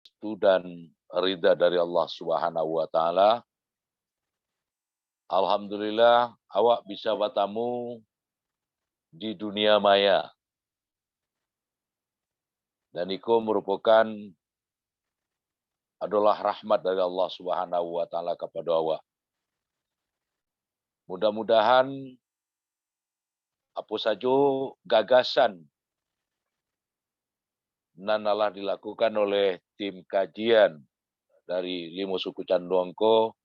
restu dan ridha dari Allah Subhanahu wa taala. Alhamdulillah awak bisa bertemu di dunia maya. Dan itu merupakan adalah rahmat dari Allah Subhanahu wa taala kepada awak. Mudah-mudahan apa saja gagasan nan telah dilakukan oleh tim kajian dari Lima Suku Canduangko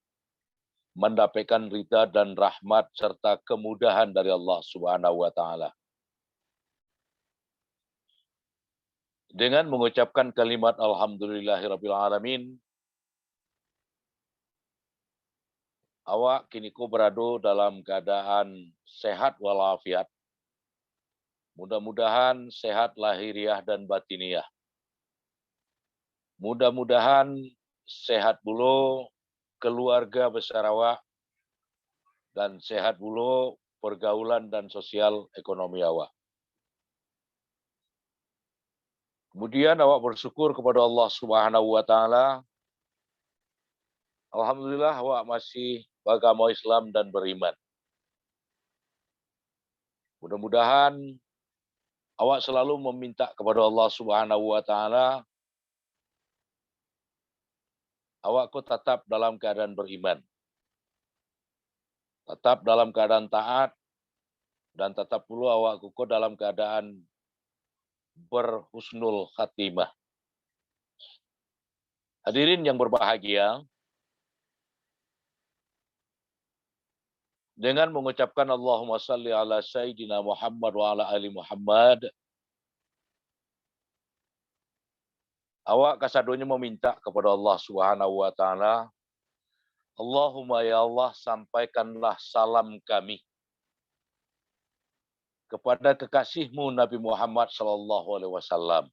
mendapatkan ridha dan rahmat serta kemudahan dari Allah Subhanahu wa taala. Dengan mengucapkan kalimat alhamdulillahirabbil alamin, awak kini ko berada dalam keadaan sehat walafiat. Mudah-mudahan sehat lahiriah dan batiniah. Mudah-mudahan sehat pula keluarga besar awak dan sehat pula pergaulan dan sosial ekonomi awak. Kemudian awak bersyukur kepada Allah Subhanahu wa taala. Alhamdulillah awak masih beragama Islam dan beriman. Mudah-mudahan awak selalu meminta kepada Allah Subhanahu wa taala awak ko tetap dalam keadaan beriman. Tetap dalam keadaan taat dan tetap pula awak ko dalam keadaan berhusnul khatimah. Hadirin yang berbahagia, dengan mengucapkan Allahumma salli ala Sayyidina Muhammad wa ala ali Muhammad, awak kasadonya meminta kepada Allah Subhanahu wa taala, Allahumma ya Allah, sampaikanlah salam kami kepada kekasihmu Nabi Muhammad sallallahu alaihi wasallam.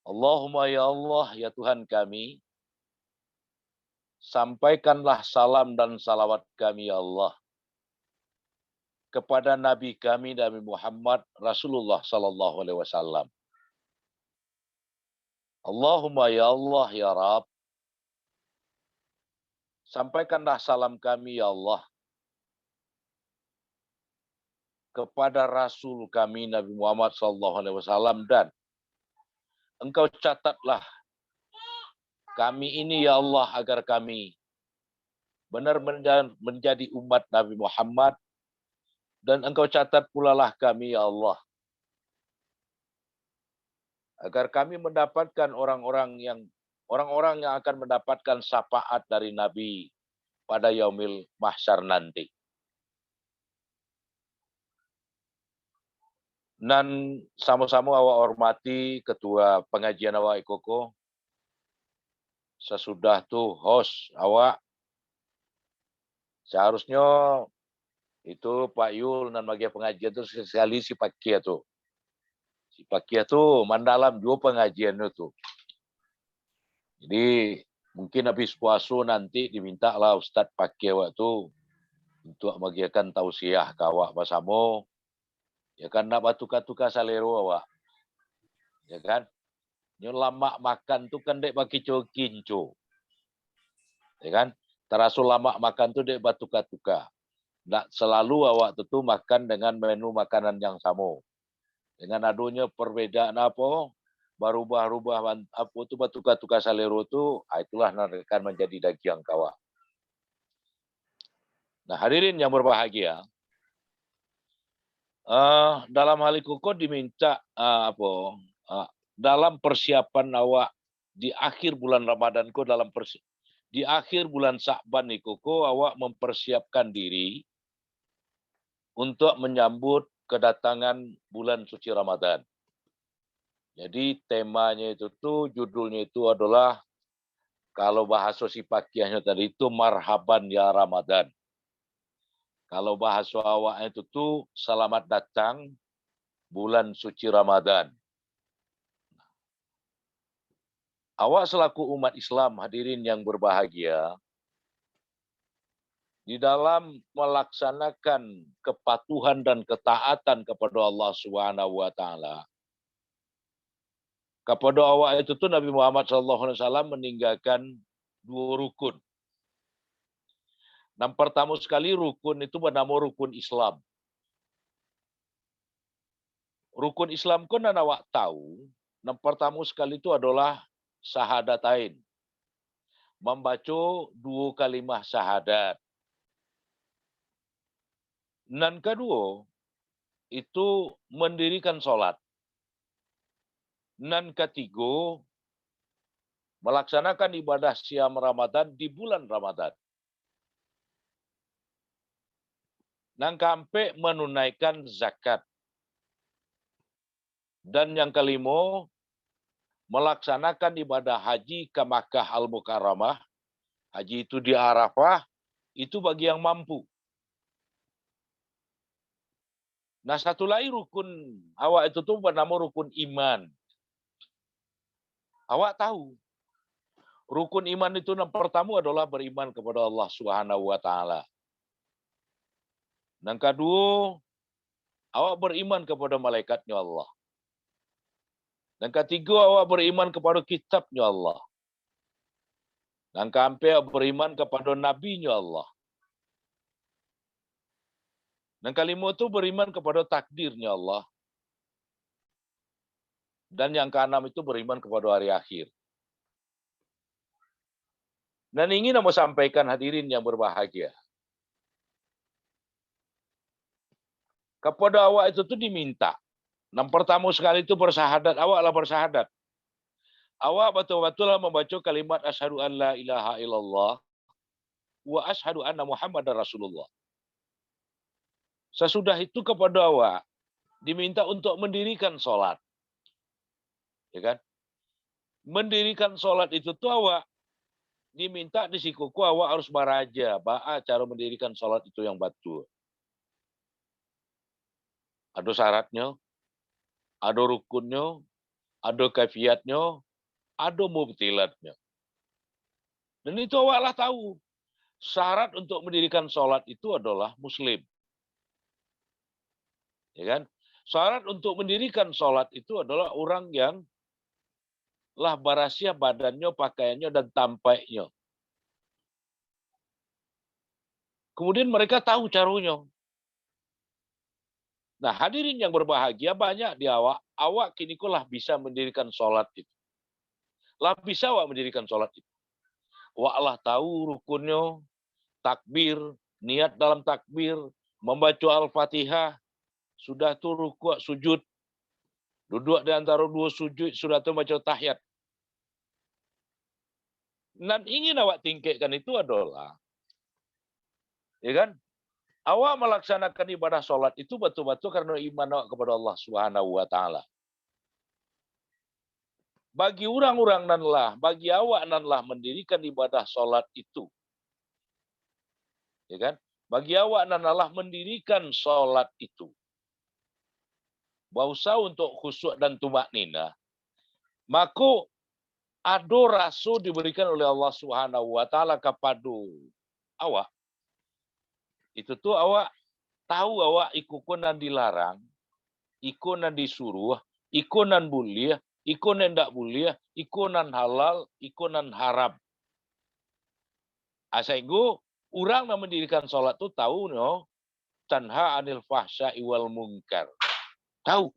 Allahumma ya Allah, ya Tuhan kami, sampaikanlah salam dan salawat kami ya Allah kepada Nabi kami Nabi Muhammad Rasulullah sallallahu alaihi wasallam. Allahumma ya Allah ya Rabb, sampaikanlah salam kami ya Allah kepada Rasul kami Nabi Muhammad sallallahu alaihi wasallam, dan Engkau catatlah kami ini ya Allah agar kami benar-benar menjadi umat Nabi Muhammad, dan Engkau catat pula lah kami ya Allah agar kami mendapatkan orang-orang yang akan mendapatkan syafaat dari Nabi pada yaumil mahsyar nanti. Dan sama-sama awak hormati ketua pengajian awak Ikoko, sesudah tu host awak, seharusnya itu Pak Yul dan bagian pengajian tu sekali si Pak Kia tu. Si Pak Kia tu mendalam dua pengajian itu. Jadi mungkin habis puasa nanti diminta lah Ustaz Pak Kia waktu untuk bagikan tausiah ke awak bersama. Ya kan nak batuka-tuka salero awak. Ya kan? Nyo lama makan tu kan dek bagi kinco. Ya kan? Terasul lama makan tu dek batuka-tuka. Nak selalu awak tu makan dengan menu makanan yang sama. Dengan adanya perbedaan apa, berubah-ubah apa tu batuka-tuka salero tu, itulah akan menjadi daging kawak. Nah, hadirin yang berbahagia, dalam hal itu kok diminta dalam persiapan awak di akhir bulan Ramadan kok di akhir bulan Sya'ban niku kok awak mempersiapkan diri untuk menyambut kedatangan bulan suci Ramadan. Jadi temanya itu tuh, judulnya itu adalah, kalau bahasa si pakiahnya tadi itu marhaban ya Ramadan. Kalau bahasa awaknya itu tuh selamat datang bulan suci Ramadan. Awak selaku umat Islam, hadirin yang berbahagia, di dalam melaksanakan kepatuhan dan ketaatan kepada Allah Subhanahu wa taala, Kepada awak itu tuh Nabi Muhammad SAW meninggalkan 2 rukun. Yang pertama sekali rukun itu bernama rukun Islam. Rukun Islam kan awak tahu, yang pertama sekali itu adalah syahadatain. Membaca 2 kalimah syahadat. Dan kedua, itu mendirikan sholat. Dan ketiga, melaksanakan ibadah siam Ramadan di bulan Ramadan. Dan sampai menunaikan zakat. Dan yang kelima, melaksanakan ibadah haji ke Makkah Al-Mukarramah. Haji itu di Arafah, itu bagi yang mampu. Nah, satu lagi rukun awak itu tuh bernama rukun iman. Awak tahu, rukun iman itu yang pertama adalah beriman kepada Allah Subhanahu wa taala. Yang kedua, awak beriman kepada malaikatnya Allah. Yang ketiga, awak beriman kepada kitabnya Allah. Yang keempat, beriman kepada nabinya Allah. Yang kelima itu beriman kepada takdirnya Allah. Dan yang keenam itu beriman kepada hari akhir. Dan ingin mau sampaikan hadirin yang berbahagia. Kepada awak itu tuh diminta. Yang pertama sekali itu bersahadat. Awaklah bersahadat. Awak betul-betul membaca kalimat asyhadu an la ilaha illallah wa asyhadu anna Muhammadar Rasulullah. Sesudah itu kepada awak diminta untuk mendirikan sholat. Ya kan? Mendirikan sholat itu tuh awak diminta di sikuku awak harus baraja. Cara mendirikan sholat itu yang betul. Ada syaratnya, ada rukunnya, ada kafiatnya, ada mubtilatnya. Dan itu awaklah tahu. Syarat untuk mendirikan sholat itu adalah muslim. Ya kan? Syarat untuk mendirikan sholat itu adalah orang yang lah barasia badannya, pakaiannya, dan tampaknya. Kemudian mereka tahu caranya. Nah, hadirin yang berbahagia banyak di awak. Awak kini lah bisa mendirikan sholat itu. Lah bisa awak mendirikan sholat itu. Awak lah tahu rukunnya, takbir, niat dalam takbir, membaca Al-Fatihah, sudah tuh rukuk, sujud, duduk di antara 2 sujud, sudah tuh baca tahiyat. Dan ingin awak tingkatkan itu adalah, ya kan, awak melaksanakan ibadah sholat itu betul-betul karena iman awak kepada Allah Subhanahu wa taala. Bagi orang-orang nanlah, bagi awak nanlah mendirikan ibadah sholat itu. Ya kan? Bagi awak nanlah mendirikan sholat itu. Bausa untuk khusyuk dan tumak nina. Maka ada rasa diberikan oleh Allah Subhanahu wa taala kepada awak. Itu tuh awak tahu awak ikunan dilarang, ikunan disuruh, ikunan boleh, ikunan tidak boleh, ikunan halal, ikunan haram. Sehingga orang yang mendirikan sholat itu tahu no, tanha anil fahsya'i wal munkar. Tahu.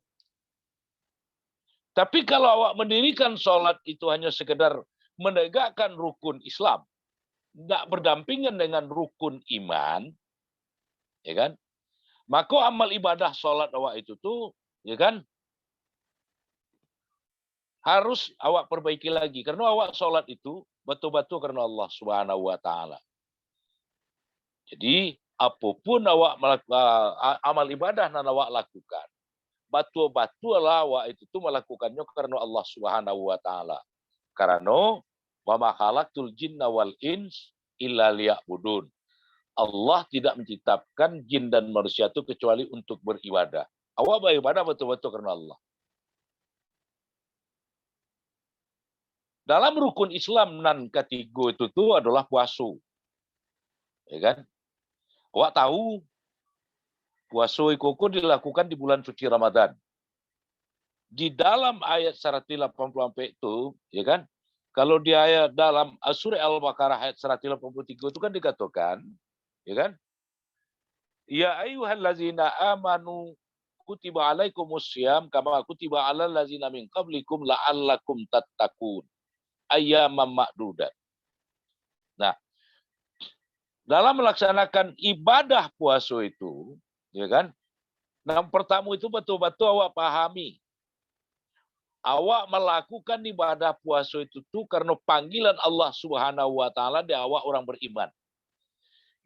Tapi kalau awak mendirikan sholat itu hanya sekedar menegakkan rukun Islam, tidak berdampingan dengan rukun iman, ya kan? Maka amal ibadah sholat awak itu tuh, ya kan, harus awak perbaiki lagi. Karena awak sholat itu betul-betul karena Allah Subhanahu wa taala. Jadi apapun awak amal ibadah yang awak lakukan, betul-betul awak itu tuh melakukannya karena Allah Subhanahu wa taala. Karena wa ma khalaqtul jinna wal ins illa liya'budun. Allah tidak menciptakan jin dan manusia itu kecuali untuk beribadah. Awak beribadah betul-betul karena Allah. Dalam rukun Islam nan ketiga itu tuh adalah puasa. Ya kan? Awak tahu puasa itu dilakukan di bulan suci Ramadan. di dalam ayat 184 itu, ya kan? Kalau di ayat dalam surah Al-Baqarah ayat 183 itu kan dikatakan, ya kan? Ya ayyuhallazina amanu kutiba alaikumusiyam kama kutiba alal ladzina min qablikum la'allakum tattaqun. Ayyaman ma'dudat. Nah, dalam melaksanakan ibadah puasa itu, ya kan? Yang pertama itu betul-betul awak pahami. Awak melakukan ibadah puasa itu tuh karena panggilan Allah Subhanahu wa taala di awak orang beriman.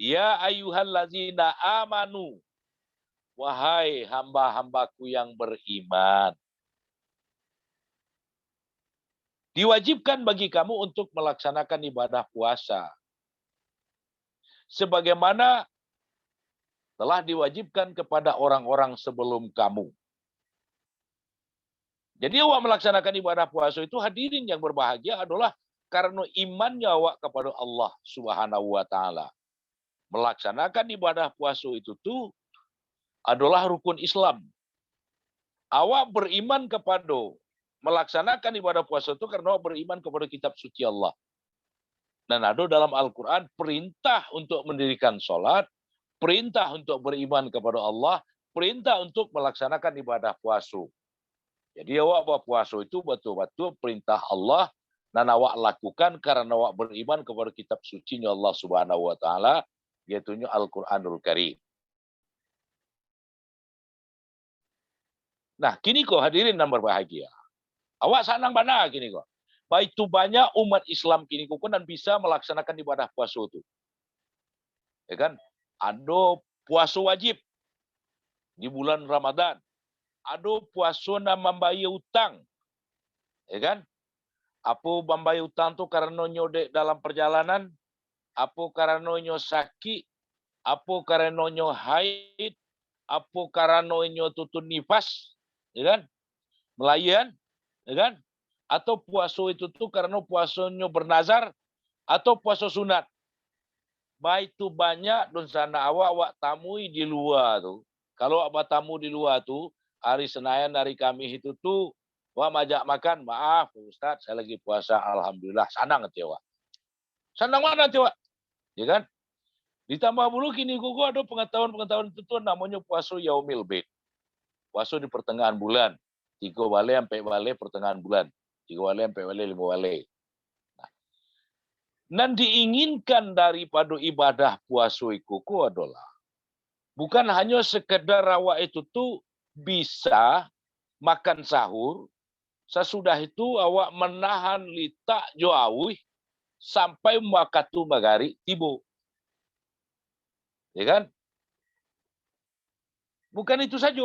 Ya ayyuhallazina amanu. Wahai hamba-hambaku yang beriman. Diwajibkan bagi kamu untuk melaksanakan ibadah puasa. Sebagaimana telah diwajibkan kepada orang-orang sebelum kamu. Jadi awak melaksanakan ibadah puasa itu hadirin yang berbahagia adalah karena imannya awak kepada Allah Subhanahu wa taala. Melaksanakan ibadah puasa itu tuh adalah rukun Islam. Awak beriman kepada melaksanakan ibadah puasa itu karena awak beriman kepada kitab suci Allah. Dan ada dalam Al-Quran perintah untuk mendirikan sholat, perintah untuk beriman kepada Allah, perintah untuk melaksanakan ibadah puasa. Jadi awak berpuasa itu betul-betul perintah Allah dan awak lakukan karena awak beriman kepada kitab suci Allah Subhanahu wa taala, yaitu Al-Qur'anul Karim. Nah, kini kok hadirin dan berbahagia. Awak sanang mana kini kok. Baik itu banyak umat Islam kini kok dan bisa melaksanakan ibadah puasa itu. Ya kan? Ada puasa wajib di bulan Ramadan. Ada puasa nama membayar utang. Ya kan? Apa membayar utang tu karena nyodek dalam perjalanan, apa karena nyo sakit, apa karena nyo haid, apa karena nyo tutun nifas, ya kan? Melayan, ya kan? Atau puasa itu tuh karena puasanya bernazar, atau puasa sunat. Baik itu banyak dan sana awak tamui di luar tu. Kalau awak tamu di luar tu, hari Senin, hari Kamis itu tuh, wah majak makan, maaf Ustaz, saya lagi puasa, alhamdulillah, sanang nanti awak. Sanang mana nanti awak? Ya kan? Ditambah dulu kini gua ada pengetahuan itu tuh namanya puasa Yaumil Bid. Puasa di pertengahan bulan. 3 wale sampai wale pertengahan bulan. 3 wale sampai wale 5 wale. Dan diinginkan daripada ibadah puasa itu adalah bukan hanya sekedar awak itu tuh bisa makan sahur, sesudah itu awak menahan litak jauh sampai waktu magari tiba. Ya kan? Bukan itu saja.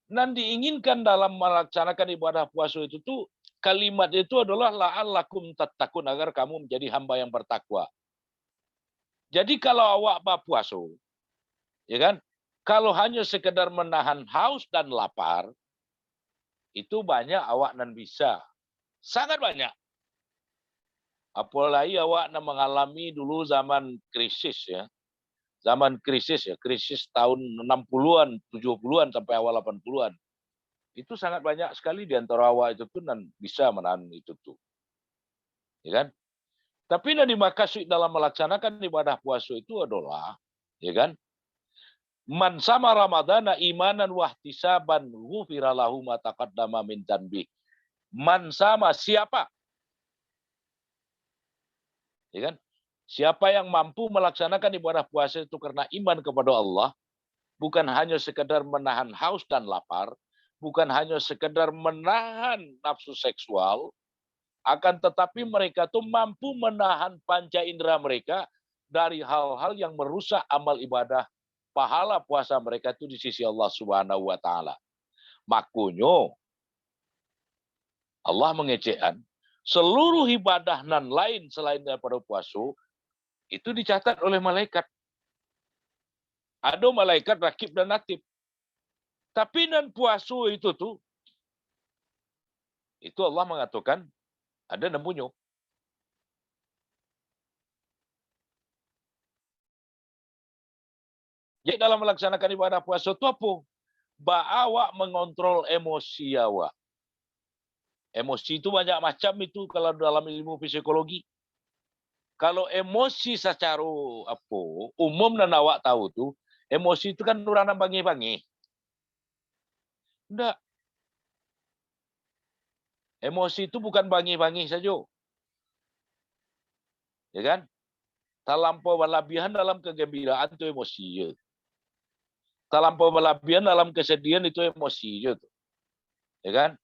Dan diinginkan dalam melaksanakan ibadah puasa itu tuh kalimat itu adalah la'allakum tattaqun, agar kamu menjadi hamba yang bertakwa. Jadi kalau awak berpuasa, ya kan? Kalau hanya sekedar menahan haus dan lapar, itu banyak awak nan bisa. Sangat banyak. Apalagi awak nan mengalami dulu zaman krisis ya. Zaman krisis ya, krisis tahun 60-an, 70-an sampai awal 80-an. Itu sangat banyak sekali di antara awak itu pun dan bisa menahan itu tuh. Ya kan? Tapi yang dimaksud dalam melaksanakan ibadah puasa itu adalah, ya kan? Man sama Ramadana imanan wahtisaban ghufira lahu ma taqaddama min dzanbi. Man sama siapa? Ya kan? Siapa yang mampu melaksanakan ibadah puasa itu karena iman kepada Allah, bukan hanya sekedar menahan haus dan lapar, bukan hanya sekedar menahan nafsu seksual, akan tetapi mereka tuh mampu menahan panca indera mereka dari hal-hal yang merusak amal ibadah pahala puasa mereka itu di sisi Allah Subhanahu wa taala. Makanya Allah mengecekkan seluruh ibadah nan lain selain daripada puasa itu dicatat oleh malaikat. Ada malaikat rakib dan natib. Tapi nan puasa itu tuh itu Allah mengatakan ada namanya. Jadi dalam melaksanakan ibadah puasa itu apa? awak mengontrol emosi awak. Emosi itu banyak macam itu kalau dalam ilmu psikologi. Kalau emosi secara umum dan awak tahu tuh, emosi itu kan orang bangi-bangi. Enggak. Emosi itu bukan bangi-bangi saja. Ya kan? Terlampau berlebihan dalam kegembiraan itu emosi. Ya. Terlampau berlebihan dalam kesedihan itu emosi. Ya kan?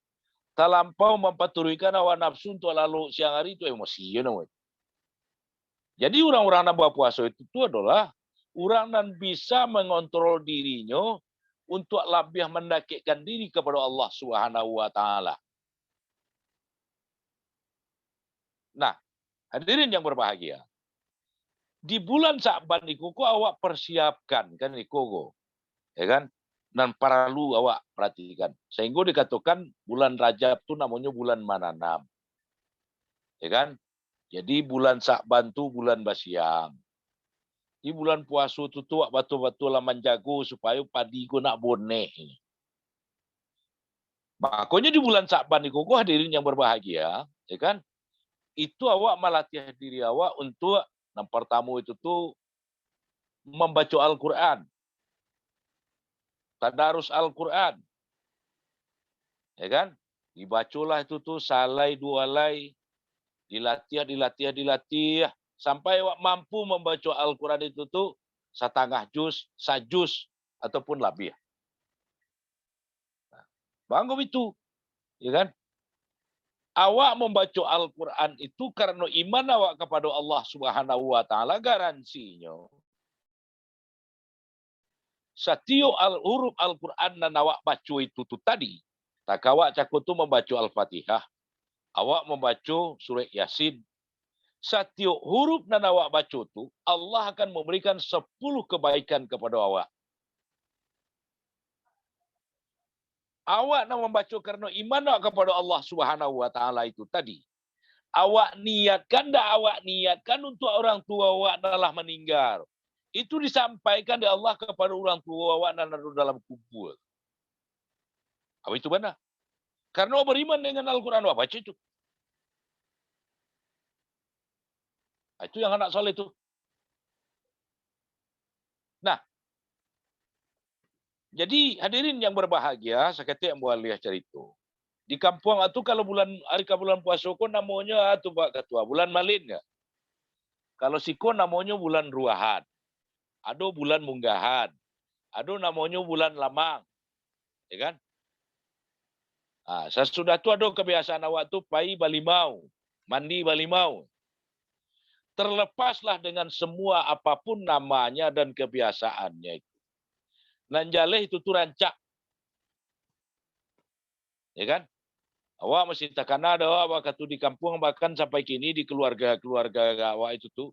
Terlampau memperturutkan hawa nafsu untuk lalu siang hari itu emosi. Ya, jadi orang-orang yang berpuasa itu adalah orang yang bisa mengontrol dirinya untuk lebih mendekatkan diri kepada Allah Subhanahu wa taala. Nah, hadirin yang berbahagia. Di bulan Sa'ban niku awak persiapkan kan niku. Ya kan? Dan perlu awak perhatikan. Sehingga dikatakan bulan Rajab itu namanya bulan menanam. Ya kan? Jadi bulan Sa'ban itu bulan basiang. Di bulan puasa itu tuak betul-betul lah menjago supaya padi ku nak boneh. Makanya di bulan Sa'ban itu hadirin yang berbahagia, ya kan? Itu awak melatih diri awak untuk yang pertama itu tuh membaca Al-Qur'an. Tadarus Al-Qur'an. Ya kan? Dibacalah itu tuh salai dua lay, dilatih sampai awak mampu membaca Al-Qur'an itu tuh setengah juz, sajuz ataupun lebih. Bangun itu, ya kan? Awak membaca Al-Quran itu karena iman awak kepada Allah Subhanahu wa taala, garansinya setiap huruf Al-Quran yang awak baca itu tadi, tak awak cakap tu membaca Al-Fatihah, awak membaca surah Yasin, setiap huruf yang awak baca tu Allah akan memberikan 10 kebaikan kepada awak. Awak nak membaca karena iman awak kepada Allah Subhanahu wa taala itu tadi. Awak niatkan untuk orang tua awak telah meninggal. Itu disampaikan oleh Allah kepada orang tua awak yang ada dalam kubur. Apa itu benar? Karena awak beriman dengan Al-Quran, awak baca itu. Itu yang anak soleh itu. Nah, jadi hadirin yang berbahagia, seketika yang buat lihat cerita. Di kampung itu kalau hari ke bulan puasa ko namanya tu Pak Ketua, bulan Malin enggak? Kalau siko namanya bulan Ruahan. Ada bulan Munggahan. Ada namanya bulan Lamang. Ya kan? Sesudah itu ada kebiasaan awak tu pai balimau, mandi balimau. Terlepaslah dengan semua apapun namanya dan kebiasaannya itu. Nanjaleh itu tu rancak. Ya kan? Awak mesti takkan ada awak kata di kampung bahkan sampai kini di keluarga-keluarga awak itu tu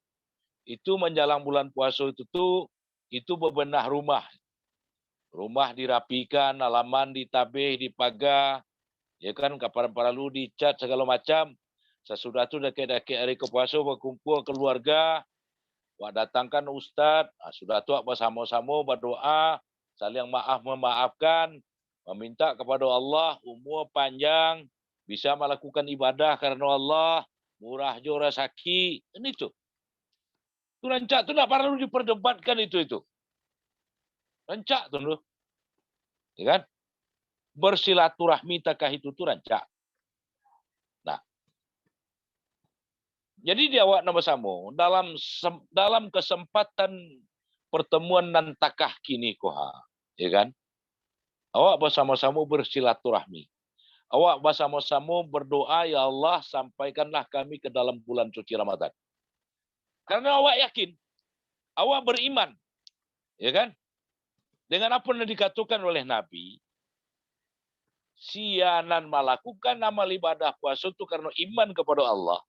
itu menjelang bulan puasa itu tu itu bebenah rumah. Rumah dirapikan, halaman ditabih, dipagar, ya kan, kapan perlu dicat segala macam. Sesudah itu dekat-dekat hari kepuasa berkumpul keluarga, wak datangkan ustaz, sudah tu bersama-sama berdoa, saling memaafkan, meminta kepada Allah umur panjang, bisa melakukan ibadah karena Allah, murah jo rezeki. Ini tu. Tu rancak tu tak perlu diperdebatkan itu. Rancak tu. Ya kan? Bersilaturahmi takah itu tu rancak. Nah, jadi di awak nama sama dalam kesempatan pertemuan nan takah kini koha, ya kan? Awak bersama-sama bersilaturahmi. Awak bersama-sama berdoa, ya Allah sampaikanlah kami ke dalam bulan suci Ramadan. Karena awak yakin, awak beriman, ya kan? Dengan apa yang dikatakan oleh Nabi, sianan melakukan amal ibadah puasa itu karena iman kepada Allah.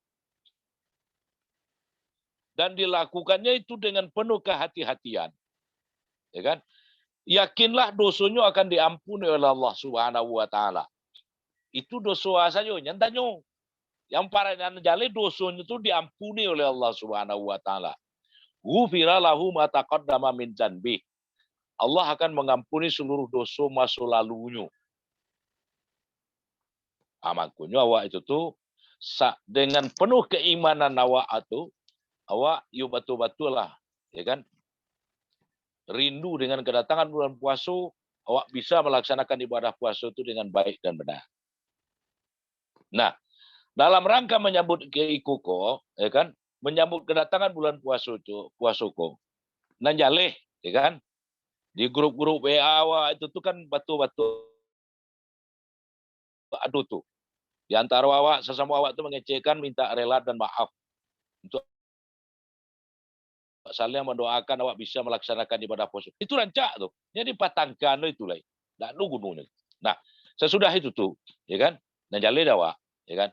Dan dilakukannya itu dengan penuh kehati-hatian. Ya kan? Yakinlah dosanya akan diampuni oleh Allah Subhanahu wa taala. Itu dosa saja nyantanya. Yang para jale dosanya itu diampuni oleh Allah Subhanahu wa taala. Ghufira lahu ma taqaddama min dzanbi. Allah akan mengampuni seluruh dosa masa lalunya. Makanya awak itu tuh dengan penuh keimanan awak itu, awak yuk betul-betul lah, ya kan? Rindu dengan kedatangan bulan puasa, awak bisa melaksanakan ibadah puasa itu dengan baik dan benar. Nah, dalam rangka menyambut keikuko, ya kan? Menyambut kedatangan bulan puasa itu, puasoko. Nanjaleh, ya kan? Di grup-grup WA awak itu tuh kan betul-betul aduh tuh. Di antara awak, sesama awak itu mengecehkan, minta rela dan maaf untuk saling mendoakan awak bisa melaksanakan ibadah puasa. Itu rancak tuh. Jadi patangkan itu lah. Tak lu gunungnya. Nah, sesudah itu tuh, ya kan? Nanjaleh awak, ya kan?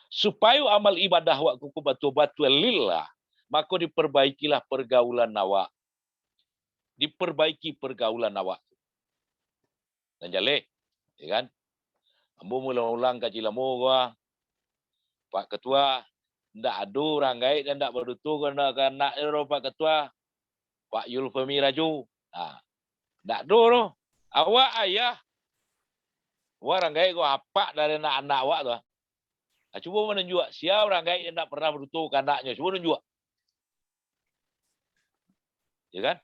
Supaya amal ibadah awak kuku betul-betul lillah, maka diperbaikilah pergaulan awak. Diperbaiki pergaulan awak. Nanjaleh, ya kan? Ambo ulang-ulang kaji lamu gua, Pak Ketua, ndak ada orang gaib dan ndak berdutu kena Pak Ketua, Pak Yulfemi Raju. Ndak ada loh. Awak ayah, orang gaib gua apa dari anak-anak awak tu. Cuba menunjuk siapa orang gaib yang ndak pernah berdutu ke anaknya. Cuba menunjuk. Ya kan?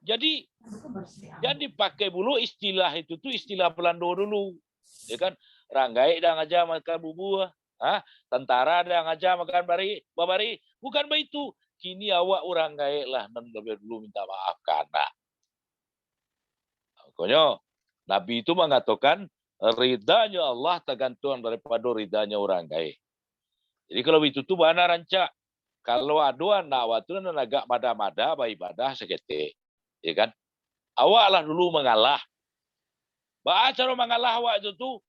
Jadi pakai dulu istilah itu tuh istilah Belanda dulu. Ya kan? Orang gaib dah ngajar makan bubur. Tentara dah ngajar makan babari. Bukan begitu. Kini awak orang gaib lah dan lebih dulu minta maaf ke anak. Makanya Nabi itu mengatakan ridanya Allah tergantung daripada ridanya orang gaib. Jadi kalau itu tuh benar rancak. Kalau ada anak awak tu nak agak mada-mada beribadah seketik. Ya kan? Awaklah dulu mengalah. Cara mengalah awak itu tu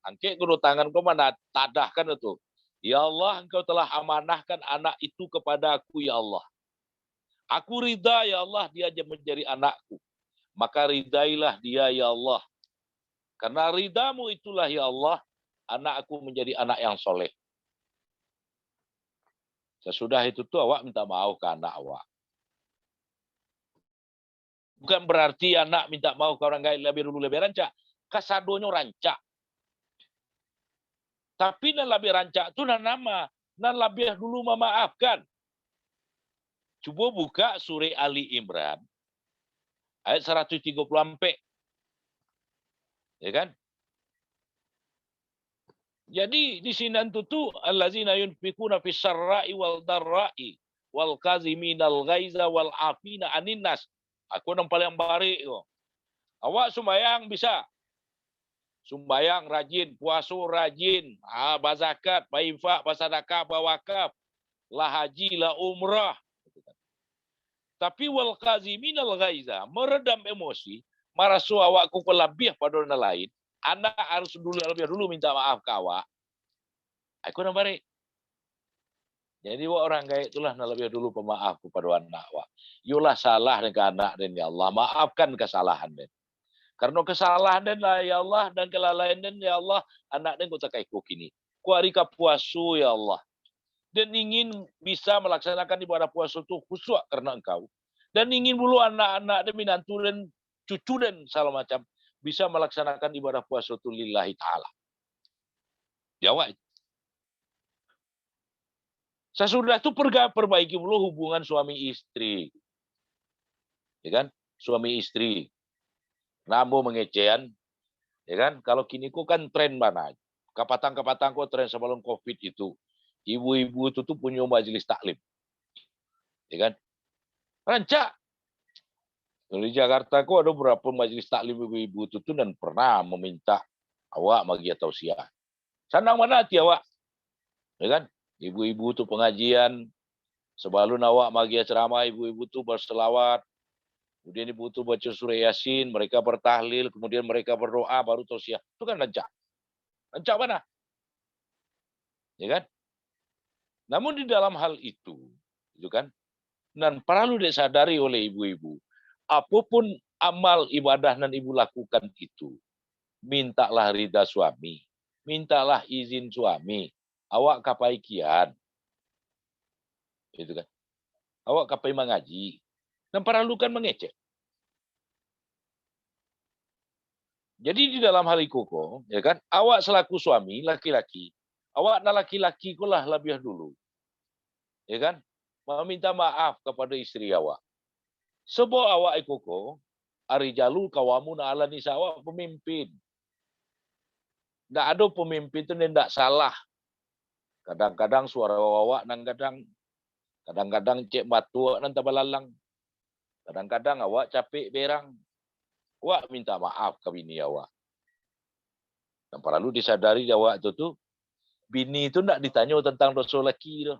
angkat kedua tangan kau mana tadahkan itu. Ya Allah, engkau telah amanahkan anak itu kepada aku, ya Allah. Aku ridha, ya Allah, dia menjadi anakku. Maka ridailah dia, ya Allah. Karena ridhamu itulah, ya Allah, anak aku menjadi anak yang soleh. Sesudah itu tuh awak minta maaf ke anak awak. Bukan berarti anak minta maaf ke orang gaib lebih rancak. Kasadonyo rancak. Tapi nan lebih rancak tu nan nama. Nan lebih dulu memaafkan. Cuba buka surah Ali Imran. Ayat 134. Ya kan? Jadi di sini tu allazina yunfikuna fis sarra'i wal darra'i wal kaziminal ghaiza wal afina anin nas. Aku yang paling baik tu. Awak sembahyang bisa. Sembahyang rajin, puasa rajin, berzakat, berinfak, bersedekah, berwakaf, lah haji, lah umrah. Tapi wal kaziminal ghaiza, meredam emosi, marasu awakku pelabih pada orang lain, anak harus dulu minta maaf ke awak. Aku nak balik. Jadi orang gaib itulah nak lebih dulu pemaaf kepada anak awak. Yulah salah dengan anak dan ya Allah, maafkan kesalahan dan. Karena kesalahan dan ya Allah dan kelalaian dan ya Allah, anak dan kota kaiku kini. Kuari puasu ya Allah. Dan ingin bisa melaksanakan ibadah puasa itu khusyuk karena engkau. Dan ingin dulu anak-anak dan minantu dan cucu dan segala macam bisa melaksanakan ibadah puasa itu lillahi ta'ala. Jawab. Sesudah itu perbaiki dulu hubungan suami istri. Ya kan? Suami istri. Namo mengecehan, ya kan? Kalau kini ku kan tren mana? Kapatang-kapatang ku tren sebelum COVID itu. Ibu-ibu itu tuh punya majelis taklim. Ya kan? Rancak. Di Jakarta ku ada beberapa majelis taklim ibu-ibu itu tuh dan pernah meminta awak bagi tausiah. Sanang mana hati awak? Ya kan? Ibu-ibu itu pengajian. Sebelum awak bagi ceramah, ibu-ibu itu berselawat. Kemudian ibu itu baca surah Yasin, mereka bertahlil, kemudian mereka berdoa, baru tausiah. Itu kan rancak. Rancak mana? Ya kan? Namun di dalam hal itu kan, dan perlu disadari oleh ibu-ibu, apapun amal ibadah yang ibu lakukan itu, mintalah ridha suami, mintalah izin suami, awak kapai kian, gitu kan? Awak kapai mengaji, dan perlu kan mengecek. Jadi di dalam hal koko, ya kan, awak selaku suami laki-laki, awak na laki-laki kulah lebih dulu, ya kan, meminta maaf kepada istri awak. Sebab awak koko, arijalu kawamu na ala nisa, awak pemimpin. Nggak ada pemimpin itu tidak salah. Kadang-kadang suara awak kadang-kadang cek batu nan tabalalang. Kadang-kadang awak capek berang. Awak minta maaf ke bini awak. Dan perlu disadari awak itu tuh, bini itu tidak ditanya tentang dosa laki tu.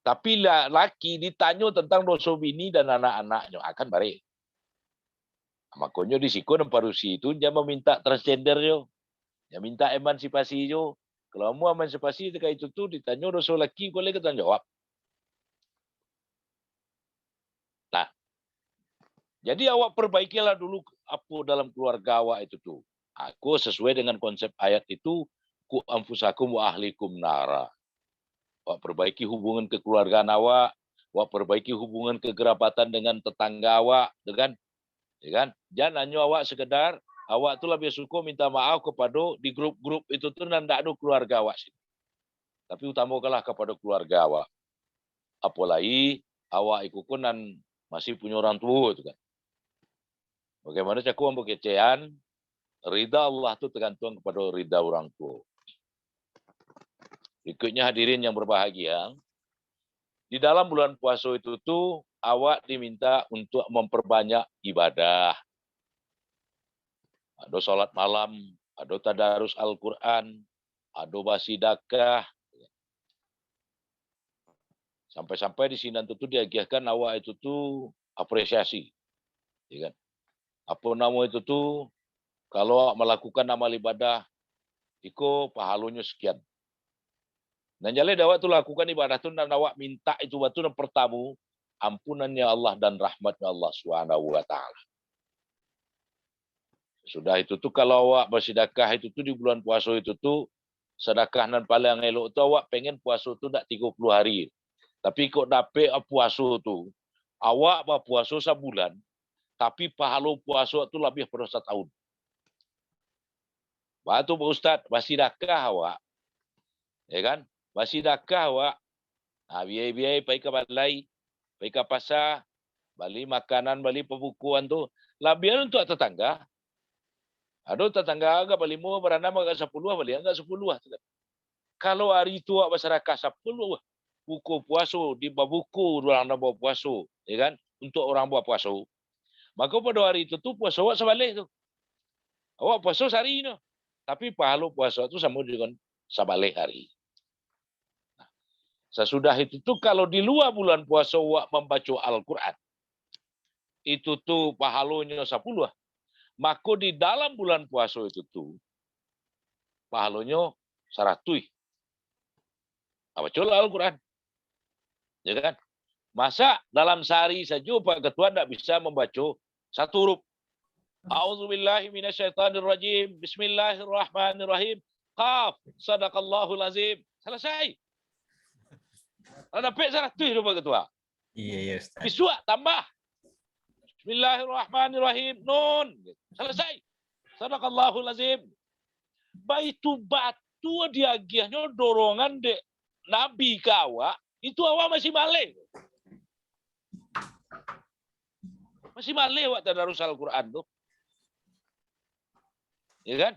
Tapi laki ditanya tentang dosa bini dan anak-anaknya. Akan baik. Makanya di siku parusi itu dia meminta transgender yo. Dia minta emansipasi yo. Kalau mau emansipasi terkait itu tuh ditanya dosa laki, boleh kita jawab. Nah, jadi awak perbaikilah dulu apa dalam keluarga awak itu tuh. Aku sesuai dengan konsep ayat itu, ku anfusakum wa ahlikum nara. Awak perbaiki hubungan kekeluargaan awak perbaiki hubungan kekerabatan dengan tetangga awak, dengan, ya kan? Jangan hanya awak sekedar awak tu lebih suka minta maaf kepada di grup-grup itu tu dan tak ada keluarga awak sini. Tapi utamakanlah kepada keluarga awak. Apalagi awak ikut dan masih punya orang tua itu kan. Bagaimana cakup kecean, ridha Allah itu tergantung kepada ridha orang tua. Berikutnya hadirin yang berbahagia, di dalam bulan puasa itu tuh awak diminta untuk memperbanyak ibadah. Ada sholat malam, ada tadarus Al-Quran, ada basidakah. Sampai-sampai di sini itu diagiahkan awak itu tuh apresiasi. Ya kan? Apa nama itu tuh, kalau melakukan amal ibadah, itu pahalanya sekian. Dan jadi awak tu lakukan ibadah tu dan awak minta itu batu dan pertama ampunannya Allah dan rahmatnya Allah Subhanahu wa taala. Sudah itu tu kalau awak bersedekah itu tu di bulan puasa itu tu sedekah nan paling elok tu awak pengen puasa tu dak 30 hari. Tapi kok dapat puasa tu awak berpuasa sebulan tapi pahala puasa tu lebih pada setahun. Batu Pak Ustaz, bersedekah awak. Ya kan? Bersedekah awak. Biaya-biaya pergi ke balai, pergi ke pasar, beli makanan, beli pembukuan tu. Labian untuk tetangga. Ada tetangga agak beli mau beranam agak 10, beli agak 10. Kalau hari itu awak masyarakat 10, buku puasa, di buku orang nak buat puasa, ya kan? Untuk orang buat puasa. Maka pada hari itu tu puasa awak sebalik tu. Awak puasa sehari tu. Tapi pahala puasa tu sama dengan sebalik hari. Sesudah itu tuh kalau di luar bulan puasa awak membaca Al-Quran, itu tuh pahalanya 10. Maka di dalam bulan puasa itu tuh pahalanya 100. Baca Al-Quran. Ya kan? Masa dalam sehari saja Pak Ketua tidak bisa membaca satu huruf. A'udzubillahi minasyaitonirrajim. Bismillahirrahmanirrahim. Qaf. Sadaqallahul azim. Selesai. Ada dapat 100 Pak Ketua. Iya, Ustaz. Biswa tambah. Bismillahirrahmanirrahim. Nun. Selesai. Sadaqallahul azim. Baitu batu diagiahnya dorongan dek Nabi ke awak. Itu awak masih balik. Masih balik awak tadarus Al-Quran tu. Ya kan?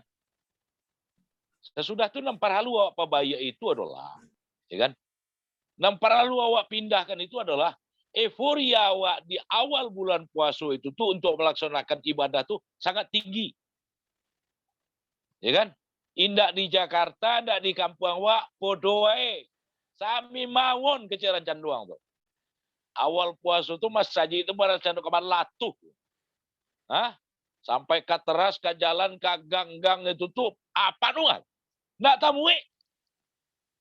Sesudah tu nampar halu awak pabaya itu adalah, ya kan? Nampar halu awak pindahkan itu adalah euforia awak di awal bulan puasa itu tuh untuk melaksanakan ibadah tuh sangat tinggi. Ya kan? Indak di Jakarta, indak di kampung awak, podoe. Sami mawon keceran canduang tuh. Awal puasa tuh Mas Saji itu barang candu kaman latuh. Hah? Sampai ke teras, ke jalan, ke gang-gang itu tuh apa doang? Nggak tamu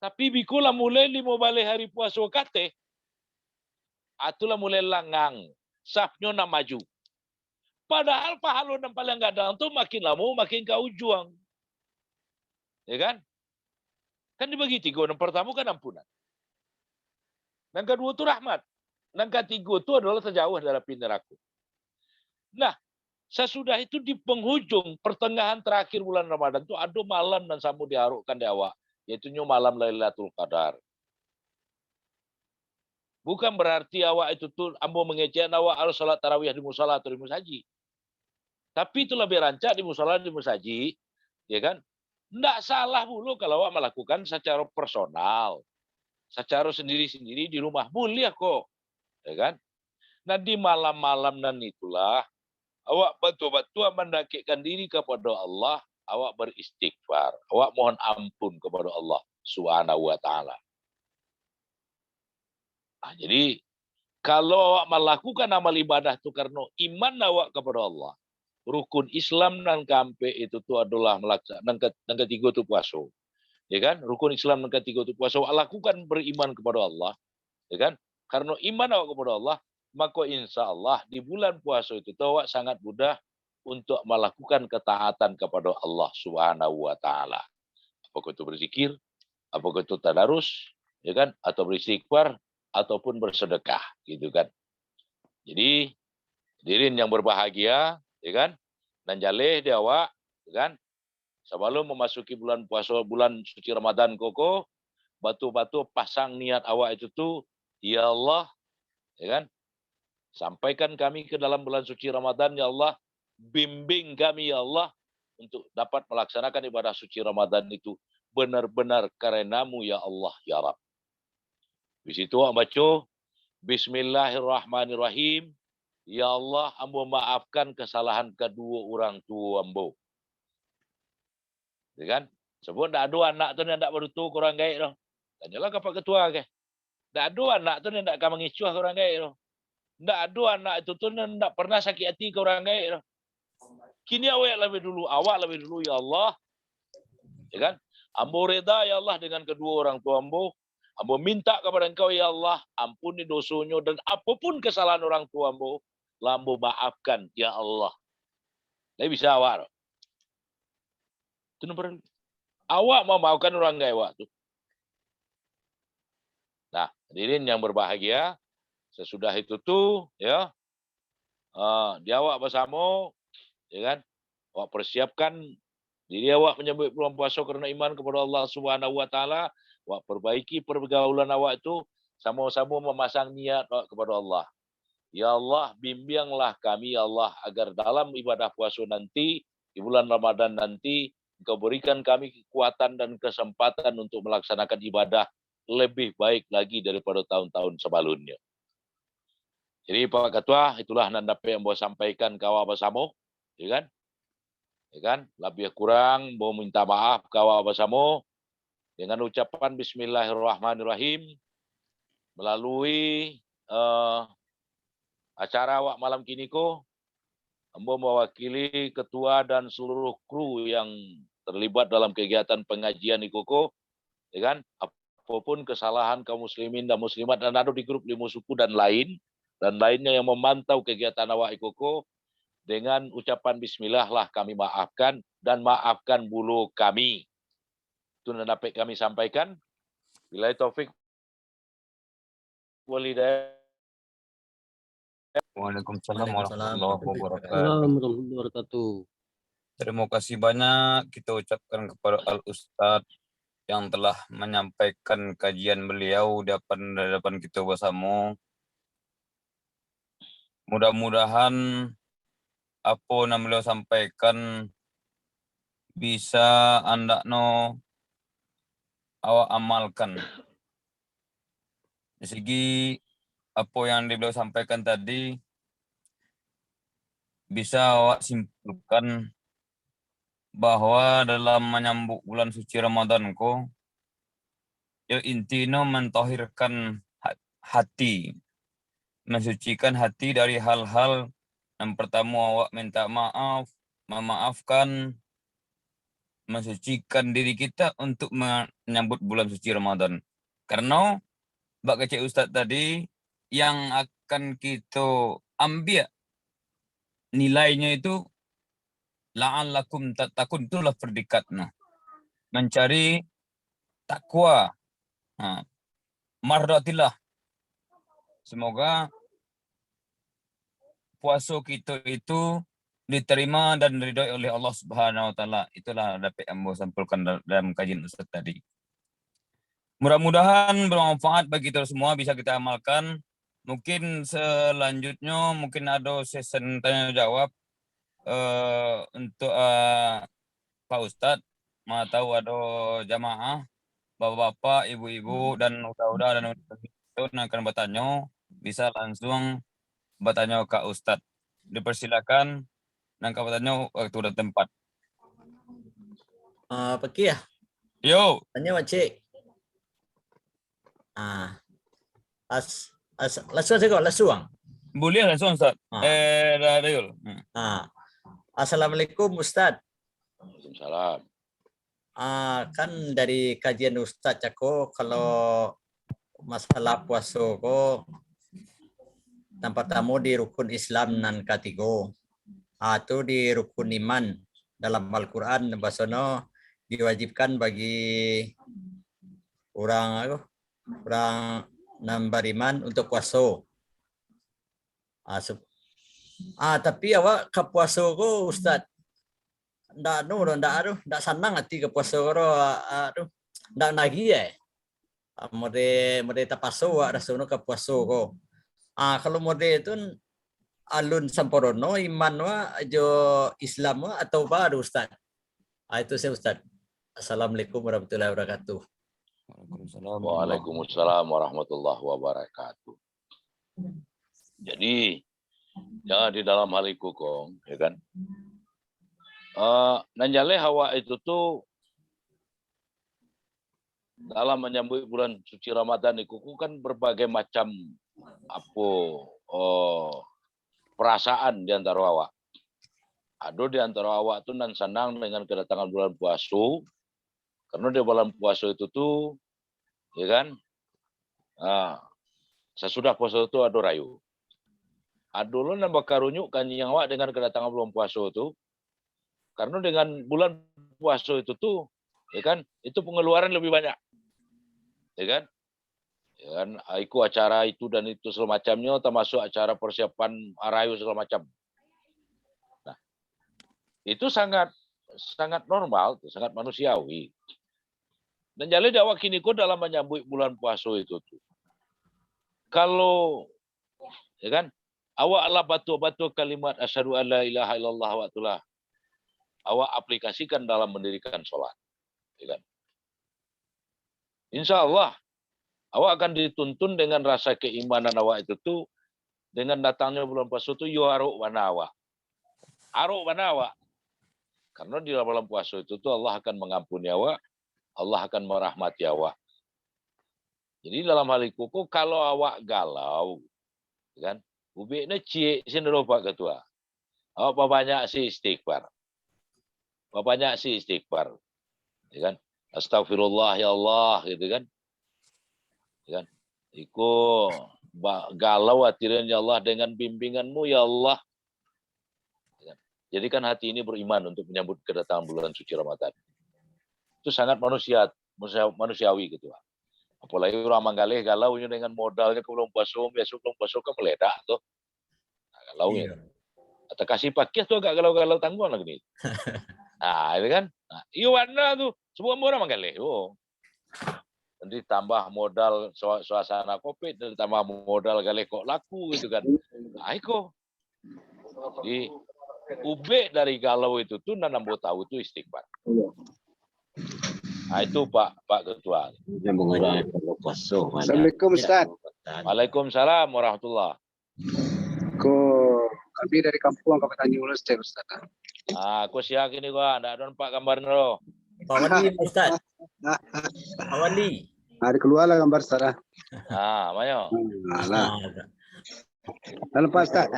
Tapi bikulah mulai 5 balik hari puasa kate. Atulah mulai langang. Safnya nak maju. Padahal pahala yang paling gadang tu makin lama makin kau juang. Ya kan? Kan dibagi 3. Yang pertama kan ampunan. Yang kedua tu rahmat. Yang ketiga tu adalah terjauh dari api neraka. Nah, Sesudah itu di penghujung pertengahan terakhir bulan Ramadan itu ada malam dan samu diharukkan di awak, yaitu malam Lailatul Qadar. Bukan berarti awak itu tuh ambo mengecewakan awak harus salat tarawih di musala atau di musaji. Tapi itu lebih rancak di musala di musaji, ya kan? Tidak salah dulu kalau awak melakukan secara personal, secara sendiri-sendiri di rumah, boleh kok, ya kan? Nah di malam-malam dan itulah awak betul-betul mendekatkan diri kepada Allah, awak beristighfar, awak mohon ampun kepada Allah Subhanahu wa taala. Nah, jadi kalau awak melakukan amal ibadah itu karena iman awak kepada Allah, rukun Islam dan kampe itu tuh adalah melaksanakan yang ketiga itu puasa. Ya kan? Rukun Islam yang ketiga itu puasa. Awak lakukan beriman kepada Allah, ya kan? Karena iman awak kepada Allah, maka insya Allah di bulan puasa itu awak sangat mudah untuk melakukan ketaatan kepada Allah Subhanahu wa taala. Apakah itu berzikir, apakah itu tadarus, ya kan? Atau beristighfar ataupun bersedekah, gitu kan. Jadi hadirin yang berbahagia, ya kan? Dan jaleh di awak, ya kan? Sebelum memasuki bulan puasa, bulan suci Ramadan koko, batu-batu pasang niat awak itu tuh, ya Allah, ya kan? Sampaikan kami ke dalam bulan suci Ramadan, ya Allah. Bimbing kami, ya Allah, untuk dapat melaksanakan ibadah suci Ramadan itu benar-benar karenamu, ya Allah, ya Rabb. Di situ awak baca, Bismillahirrahmanirrahim. Ya Allah, ambo maafkan kesalahan kedua orang tua ambo. Ya kan? Sebut tak ada anak tu yang tak bertu kurang gaib tu. Tanyalah kepada ketua ke. Tak ada anak tu yang tak akan mengicuh kurang gaib tu. Tak ada anak itu tu yang tak pernah sakit hati kurang gaib tu. Kini awak lebih dulu, ya Allah. Ya kan? Ambo reda ya Allah dengan kedua orang tua ambo. Ambo minta kepada engkau ya Allah, ampuni dosanya dan apapun kesalahan orang tua ambo, lambo maafkan ya Allah. Tapi bisa awak. Itu nomor awak mau maafkan orang gaya awak tu. Nah, hadirin yang berbahagia, sesudah itu tuh ya, di awak bersama, ya kan? Awak persiapkan diri awak menyambut bulan puasa kerana iman kepada Allah Subhanahu wa taala, awak perbaiki pergaulan awak itu sama-sama memasang niat awak kepada Allah. Ya Allah, bimbinglah kami ya Allah agar dalam ibadah puasa nanti di bulan Ramadan nanti Engkau berikan kami kekuatan dan kesempatan untuk melaksanakan ibadah lebih baik lagi daripada tahun-tahun sebelumnya. Jadi Pak Ketua, itulah nanda yang mau sampaikan kawan bersama, ya kan? Ya kan? Lebih kurang mau minta maaf kawan bersama dengan ucapan Bismillahirrahmanirrahim melalui acara awak malam kini ko. Ambo mewakili ketua dan seluruh kru yang terlibat dalam kegiatan pengajian Ikoko, ya kan? Apapun kesalahan kaum muslimin dan muslimat dan ada di grup lima suku dan lainnya yang memantau kegiatan awak Ikoko, dengan ucapan Bismillah lah kami maafkan dan maafkan bulu kami. Itu yang dapat kami sampaikan. Bila taufik walhidayah. Waalaikumsalam Waalaikumsalam warahmatullahi wabarakatuh. Terima kasih banyak kita ucapkan kepada Al-Ustadz yang telah menyampaikan kajian beliau di hadapan kita bersama. Mudah-mudahan apa yang beliau sampaikan bisa andakno awak amalkan. Dari segi apa yang beliau sampaikan tadi bisa awak simpulkan bahwa dalam menyambut bulan suci Ramadan ko, ya intinya mentahirkan hati, mensucikan hati dari hal-hal yang pertama awak minta maaf, memaafkan, mensucikan diri kita untuk menyambut bulan suci Ramadan. Karena bak kecik Ustadz tadi yang akan kita ambil nilainya itu la'allakum tattaqun, itulah predikatnya. Mencari takwa, mardatillah. Semoga puasa kita itu diterima dan diridhoi oleh Allah Subhanahu wa taala. Itulah dapat ambo sampaikan dalam kajian Ustaz tadi. Mudah-mudahan bermanfaat bagi kita semua, bisa kita amalkan. Mungkin selanjutnya mungkin ada sesi tanya jawab untuk Pak Ustadz. Mau tahu ada jamaah, bapak-bapak, ibu-ibu dan udah dan akan bertanya, bisa langsung bertanya ke Ustadz. Dipersilakan dan bertanya waktu dan tempat. Pergi ya? Yo, Tanya Cik. Langsung saya kok langsung. boleh langsung Ustaz. Dayul. Assalamualaikum Ustaz. Waalaikumsalam. Kan dari kajian Ustaz aku kalau masalah puasa ko tempat tamu di rukun Islam nan katigo. Itu di rukun iman dalam Al-Qur'an basono diwajibkan bagi orang nan beriman untuk puasa. Tapi awak ke puasa ko Ustaz ndak senang hati ke puasa ko ndak nagi mode tapaso wa rasono ke puasa ko. Kalau mode itu alun samporono iman wa jo Islam wa atau baru Ustaz. Itu saya Ustaz. Assalamualaikum warahmatullahi wabarakatuh. Waalaikumsalam warahmatullahi wabarakatuh. Jadi ya di dalam hal itu kong, ya kan? Nanjale hawa itu tuh dalam menyambut bulan suci Ramadan itu kan berbagai macam perasaan di antara awak. Ada di antara awak tuh nan senang dengan kedatangan bulan puasa. Karena di bulan puasa itu tuh, ya kan? Sesudah puasa itu ada rayu. Aduh nambah karunyuk kan yang awak dengan kedatangan bulan puasa itu. Karena dengan bulan puasa itu tuh, ya kan? Itu pengeluaran lebih banyak. Ya kan? Ya kan? Ikut acara itu dan itu segala macamnya, termasuk acara persiapan rayu segala macam. Nah, itu sangat normal, sangat manusiawi. Dan jadi awak kini kok dalam menyambut bulan puasa itu tuh. Kalau ya kan awak lah batu-batu kalimat asyhadu an la ilaha illallah wa atulah. Awak aplikasikan dalam mendirikan sholat. Ya kan? Insya Allah awak akan dituntun dengan rasa keimanan awak itu tuh dengan datangnya bulan puasa itu yo aruk mana awak. Aruk mana awak. Karena di dalam bulan puasa itu tuh Allah akan mengampuni awak. Allah akan merahmati awak. Jadi dalam hal itu, kalau awak galau, kan, ubiknya cik sini Pak Ketua. Awak banyak sih istighfar. Banyak sih istighfar. Ya kan? Astagfirullah ya Allah, gitu kan. Ya kan? Iku galau hatiran ya Allah dengan bimbinganmu ya Allah. Ya kan? Jadikan hati ini beriman untuk menyambut kedatangan bulan suci Ramadan. Itu sangat manusiawi gitu. Apalagi orang Manggaleh galau dengan modalnya ke bulan puasa, besok bulan puasa ke meledak tuh. Nah, galau ya. Atau kasih pakai tuh agak galau-galau tanggung lagi nih. Nah, itu kan. Nah, iya warna tuh semua orang Manggaleh. Oh. Nanti tambah modal suasana Covid, nanti tambah modal galeh kok laku gitu kan. Nah, itu. Jadi ube dari galau itu tuh nanam tahu itu istighfar. Nah, itu Pak Ketua. Assalamualaikum Ustaz. Waalaikumsalam warahmatullah. Kami dari kampung Kabupaten Yunus, Ustaz. Aku siap ini gua, ndak ada Pak gambar nero. Pak Wali Ustaz. Pak Wali. Ada keluar lah gambar Ustaz. Mayo. Halo Pak Ustaz.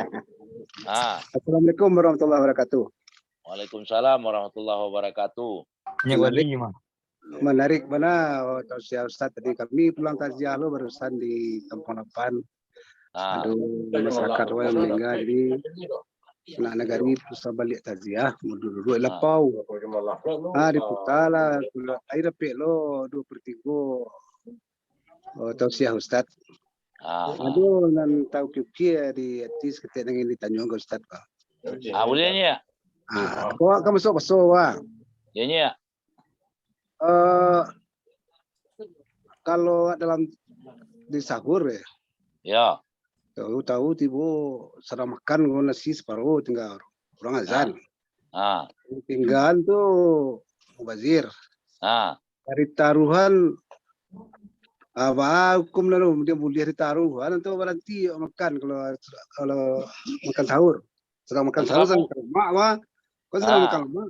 Assalamualaikum warahmatullahi wabarakatuh. Waalaikumsalam warahmatullahi wabarakatuh. Menarik mana tausiah Ustaz tadi, kami pulang taziah lo barusan di Kampung Lapan. Aduh, masyarakat yang meninggal, jadi anak negari berusaha balik taziah, dulu lapau. Diputar lah, air repek lo 2/3 tausiah Ustaz. Aduh, nan tahu kiki di artis ketika ingin ditanya ke Ustaz. Bolehnya. Kau akan masuk puasa wah. Ya nya. Kalau dalam di sahur ya, Ya. tahu tiba sedang makan kau nasi separuh tinggal orang azan. Tinggal tuh mubazir. Dari taruhan apa hukum lalu dia boleh hari taruhan atau berarti makan kalau makan sahur. Sedang makan sahur sama mak wah. Kau sedang makan mak.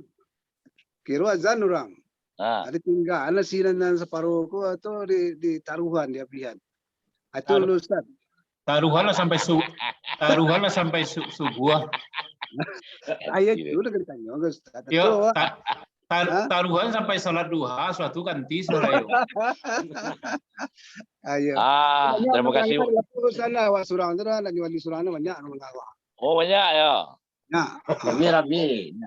Kira azan orang. Ada tinggal nasi dan separuh kau atau di taruhan di apian. Itu lu Ustaz. Taruhanlah sampai subuh. Ayat itu udah ditanya Ustaz. Yo, taruhan sampai salat duha, suatu ganti sore. Ayo. Terima kasih. Sana wa surang tu dan wali surang banyak orang awak. Oh banyak ya. Nah, Rabi.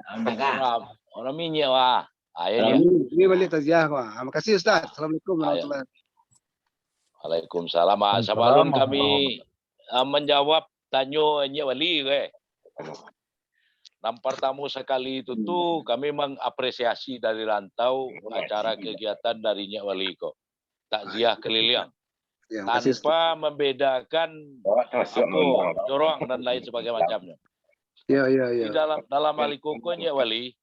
Orang minyak wah. Ini balik taziah wah. Terima kasih Ustaz. Assalamualaikum warahmatullahi wabarakatuh. Waalaikumsalam. Sebelum kami menjawab tanya Encik Wali ke. Nampar tamu sekali itu tuh kami mengapresiasi dari rantau acara kegiatan dari Encik Wali kok. Takziah keliling. Tanpa membedakan corong dan lain sebagainya macamnya. Di dalam Alikoko Encik Wali,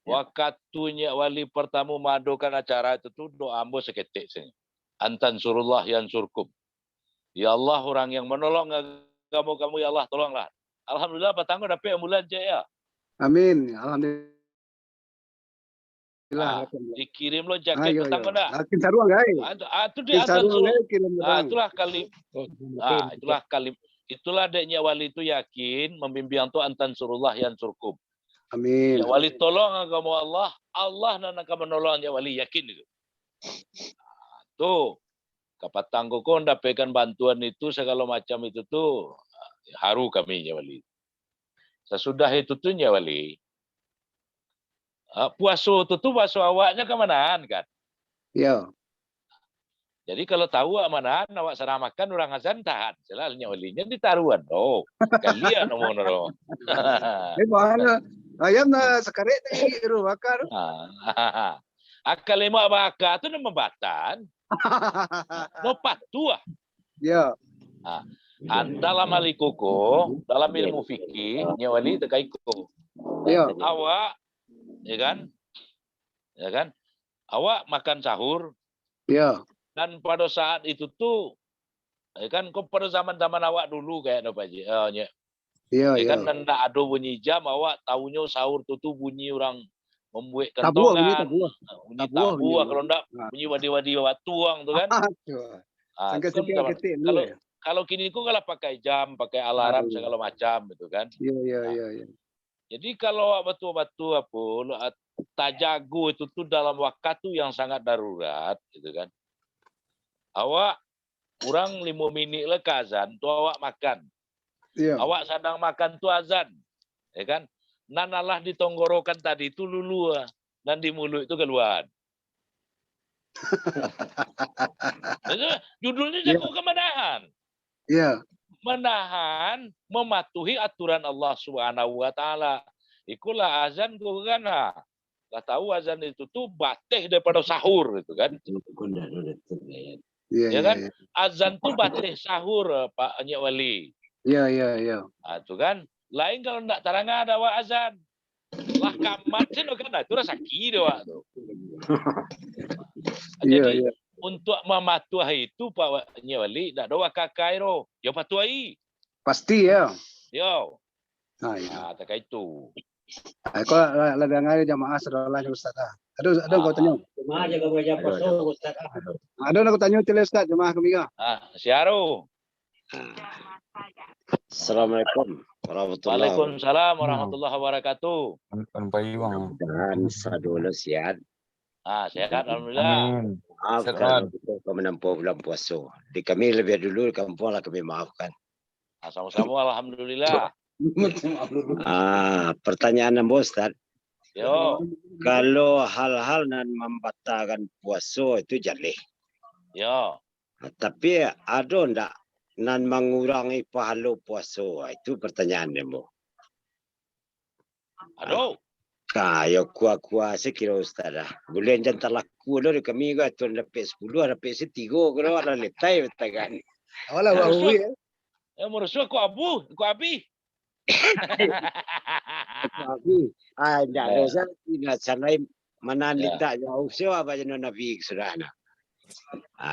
waktunya Wali pertama memadukan acara itu tuh doa ambo seketik sini. Antan surullah yang surkum. Ya Allah orang yang menolong kamu ya Allah tolonglah. Alhamdulillah petangga dapat ambulan je ya. Amin. Alhamdulillah. Dikirim lo jaket petangga dah. Akin saruang guys. Itu dia antan surullah. Itulah adanya Wali itu yakin membimbing tu antan surullah yang surkum. Amin. Ya Wali tolong kamu Allah dan akan menolong ya Wali yakin itu. Tuh, kapat tangguh kau dapatkan bantuan itu segala macam itu tuh haru kami ya Wali. Sesudah itu tuh ya Wali, puasa itu tuh puasa awaknya kemanaan kan? Ya. Jadi kalau tahu amanaan awak serah makan orang azan tahan. Selalunya Walinya ditaruhan. Oh, kalian ngomong. Mana ayam na sekarang ni bakar. Akal lima bakar tu nama batan. No patua. Ya. Dalam alikoko, dalam ilmu fikih, nyawali tekaiko. Ya. Awak, ya kan? Awak makan sahur. Ya. Dan pada saat itu tuh, ya kan? Kau pada zaman awak dulu kayak apa aja. Ya. Kan tidak ada bunyi jam, awak tahunya sahur tuh bunyi orang membuat kentongan. Bunyi tabuah kalau enggak bunyi wadi-wadi tuang tuh kan. Kalau kini kok kalau pakai jam, pakai alarm segala macam gitu kan. Iya. Jadi kalau betul-betul apa tajago itu tuh dalam waktu yang sangat darurat gitu kan. Awak kurang 5 minit lah ke azan, tuh awak makan. Iya. Awak sedang makan tuh azan. Ya kan? Nanalah di tenggorokan tadi itu lulu dan di mulut itu keluar. Judulnya jago kemenahan. Iya. Menahan, mematuhi aturan Allah Subhanahu wa taala. Ikulah azan ku kan. Lah tahu azan itu tuh batih daripada sahur gitu kan. Iya. Ya kan? Azan tuh batih sahur Pak Encik Wali. Iya. Itu kan. Lain kalau enggak tarang ada wa azan. Lah kamat sih kan itu rasa kiri wa tuh. Jadi untuk mematuhi itu Pak Wali tidak ada kakairo. Ya patuhi. Pasti ya. Yo. Tak itu. Kau ladang air jamaah sedolah Ustaz. Ada kau tanya. Jemaah jaga baca puasa Ustaz. Ada nak tanya tele Ustaz jemaah kami ka. Siaru. Assalamualaikum warahmatullahi wabarakatuh. Waalaikumsalam warahmatullahi wabarakatuh. Dan sadolo sihat. Sehat alhamdulillah. Maaf kalau kita menempuh bulan puasa. Di kami lebih dulu, kampung lah kami maafkan. Sama-sama alhamdulillah. Pertanyaan Ambo Ustaz. Yo. Kalau hal-hal yang membatalkan puasa itu jalih. Yo. Tapi ada ndak nan mengurangi pahala puasa? Itu pertanyaan Ambo. Aduh. Kayo kuah-kuah sekira Ustaz dah. Bulan jantar laku dah kami ga tuan dapat 10, dapat 3 kalau ada letai betagan. Awalnya bau ya. Merusuk ku abu, ku abi. Tapi enggak ada sana tidak sana mana Ya. letak jauh so apa jenon Nabi sudah nah.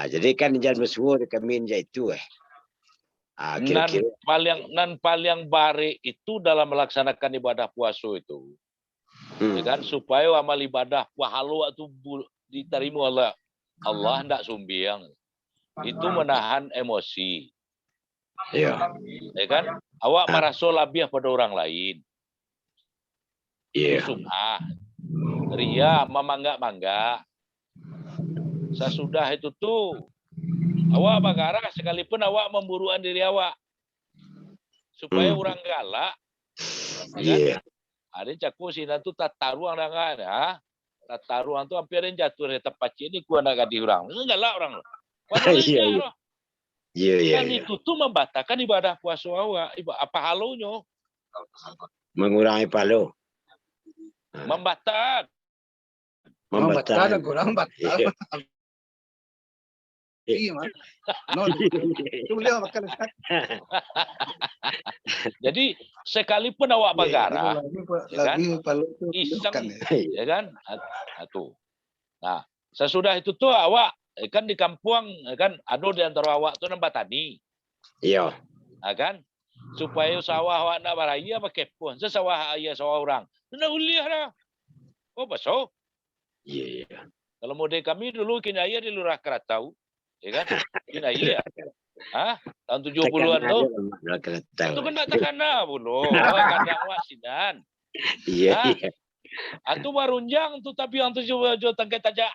Jadi kan jangan bersuara kami itu kira-kira Nan paling bare itu dalam melaksanakan ibadah puasa itu. Ya kan supaya amal ibadah pahala itu diterima oleh Allah hendak sumbiang. Itu menahan emosi. ya. Ya kan? Awak merasa lebih pada orang lain. Iya. Itu sum'ah. Ria memangga-mangga. Sesudah itu tuh awak bagarah sekalipun awak memburuan diri awak. Supaya orang galak. Ya kan? Iya. Ada cakup sini tu tata ruang dah kan, tata ruang tu hampir yang jatuh di tempat ini ku nak ganti orang, enggak lah orang. Iya. Dan itu tu membatalkan ibadah puasa awak, apa halunya? Mengurangi pahala. Membatal. Membatal kurang batal. Iya, Mas. No, itu beliau makan. Jadi sekalipun awak bagarah, lagi palu itu iseng, ya kan? Itu. Nah, sesudah itu tuh awak kan di kampung kan ada di antara awak tu nampak tani. Iya. Kan? Supaya sawah awak nak baraya pakai pun. Sesawah ayah sawah orang. Nak uliah dah. Oh, pasal. Iya. Kalau model kami dulu kini ayah di Lurah Keratau. Ya kan? Kini ayah. Tahun 70-an tu. Itu kan tak takana pula. Kandang wasinan. Iya. Itu barunjang tu tapi yang tu jual tangkai tajak.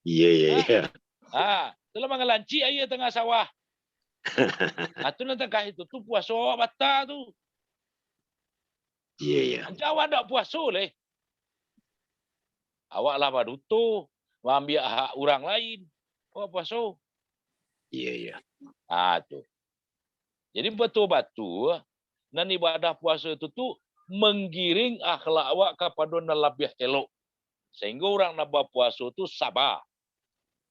Iya. Itulah mengalanci ayah tengah sawah. Itu nanti kah itu tu puasa bata tu. Iya. Jawa tak puasa leh. Awak lah baru tu mengambil hak orang lain. Oh puasa. Iya. Tu. Jadi betul-betul nan ibadah puasa itu tu menggiring akhlak awak kepada yang lebih elok. Sehingga orang nak buat puasa tu sabar.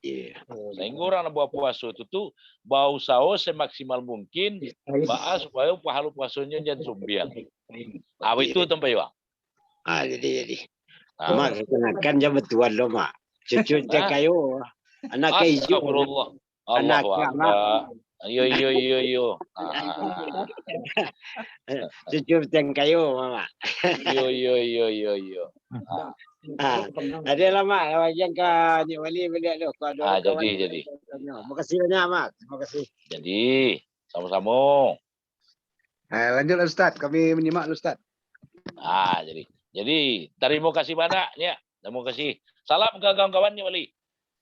Iya. Sehingga orang nak buat puasa itu tu berusaha semaksimal mungkin supaya pahala puasanya jangan sumbiang. Itu tempat awak. Jadi. Mak kenakan jam betuan lo mak. Cucu cek kayu. Anak kayu. Astagfirullah. Allahu Akbar. Yo. Cucu cek kayu mama. Yo. Ada lah mak. Yang ke Nek Wali balik tu. Jadi. Terima kasih banyak mak. Terima kasih. Jadi sama-sama. Lanjut Ustaz, kami menyimak Ustaz. Jadi terima kasih banyak ya. Terima kasih. Salam ke kawan-kawan Nek Wali.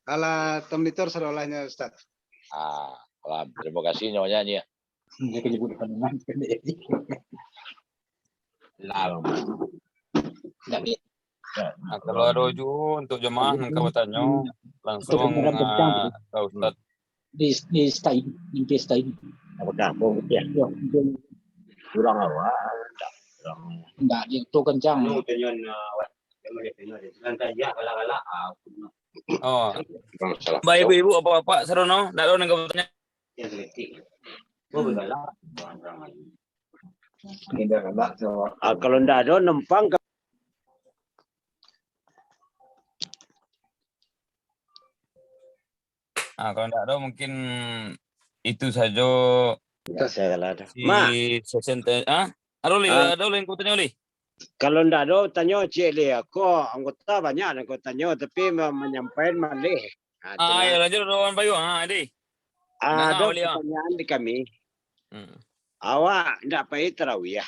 Ala monitor serolahnya Ustaz. Salam. Terima kasih nyonya ya. Kalau ada uju untuk jemaah yang kau tanya langsung ke Ustaz. Di stain. Apakah mau ya? Kurang awak. Enggak, itu kencang. Oh. Baik ibu-ibu apa-apa serono, ndak ada yang kau tanya. Kalau ndak ada nempang Kalau ndak ada mungkin itu saja saya ada. di session ada yang kau tanya Oli? Kalau ndak ada tanya Cik Li, aku anggota banyak aku tanya tapi menyampaikan malih. Ya lanjut Rawan Bayu. Adi. Ada pertanyaan di kami. Awak ndak pergi tarawih.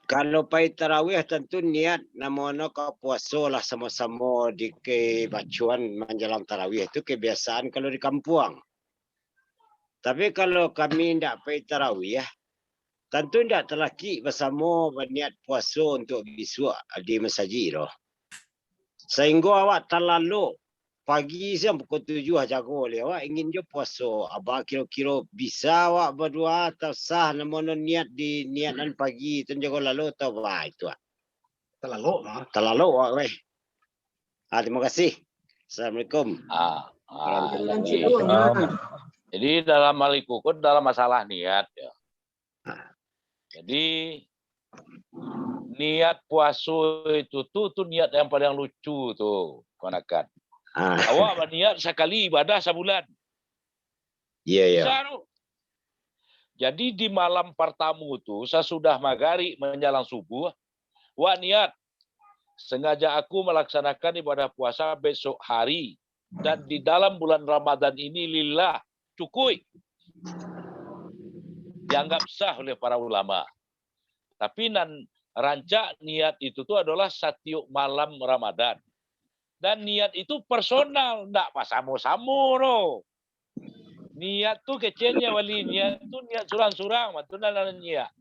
Kalau pergi tarawih tentu niat namono ke puasa lah sama-sama di kebacuan menjelang tarawih itu kebiasaan kalau di kampung. Tapi kalau kami ndak pergi tarawih tentu tidak terlaki bersama berniat puasa untuk besok di masjid. Sehingga awak terlalu pagi siang pukul 7 jago le awak ingin jo puasa. Abang kira-kira bisa awak berdua atau sah namun niat di niatan pagi tu jago lalu atau apa itu. Terlalu mah. Terlalu awak weh. Terima kasih. Assalamualaikum. Jadi dalam hal itu dalam masalah niat ya. Jadi niat puasa itu tuh niat yang paling lucu tuh, kawan-kawan. Awak berniat sekali ibadah sebulan. Iya. Jadi di malam pertama itu sesudah maghrib menjelang subuh, awak niat sengaja aku melaksanakan ibadah puasa besok hari dan di dalam bulan Ramadan ini lillah cukup. Dianggap sah oleh para ulama. Tapi rancak niat itu tuh adalah setiap malam Ramadan. Dan niat itu personal, enggak pasamo-samo no. Niat tuh kecilnya wali, niat tuh niat surang-surang, itu niat.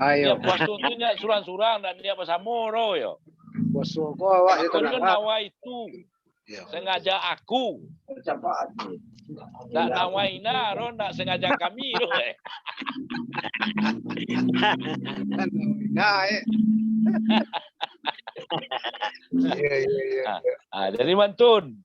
Ayo. Niat puasa tuh niat surang-surang dan niat pasamo no yo. Puasa ko awak itu Aku nawa itu. Sengaja aku. Nggak nawaina, ro, nggak sengaja kami, ro. Jadi mantun.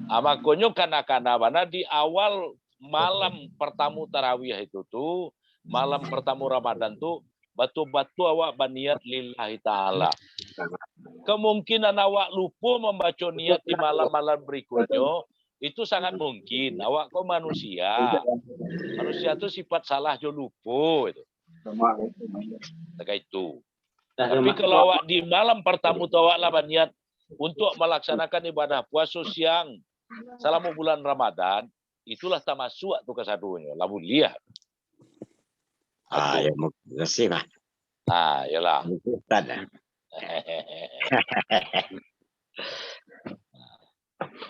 Makanya kana di awal malam pertama tarawih itu tuh, malam pertama Ramadan tuh, batu-batu awak berniat lillahi ta'ala. Kemungkinan awak lupa membaca niat di malam-malam berikutnya, itu sangat mungkin. Awak kok manusia. Manusia itu sifat salah jo lupa. Terkait itu. Tapi kalau awak di malam pertama itu awak lah berniat untuk melaksanakan ibadah puasa siang selama bulan Ramadan, itulah termasuk tu kesadunya. Lalu lihat. Ya, terima kasih, Pak. Yalah.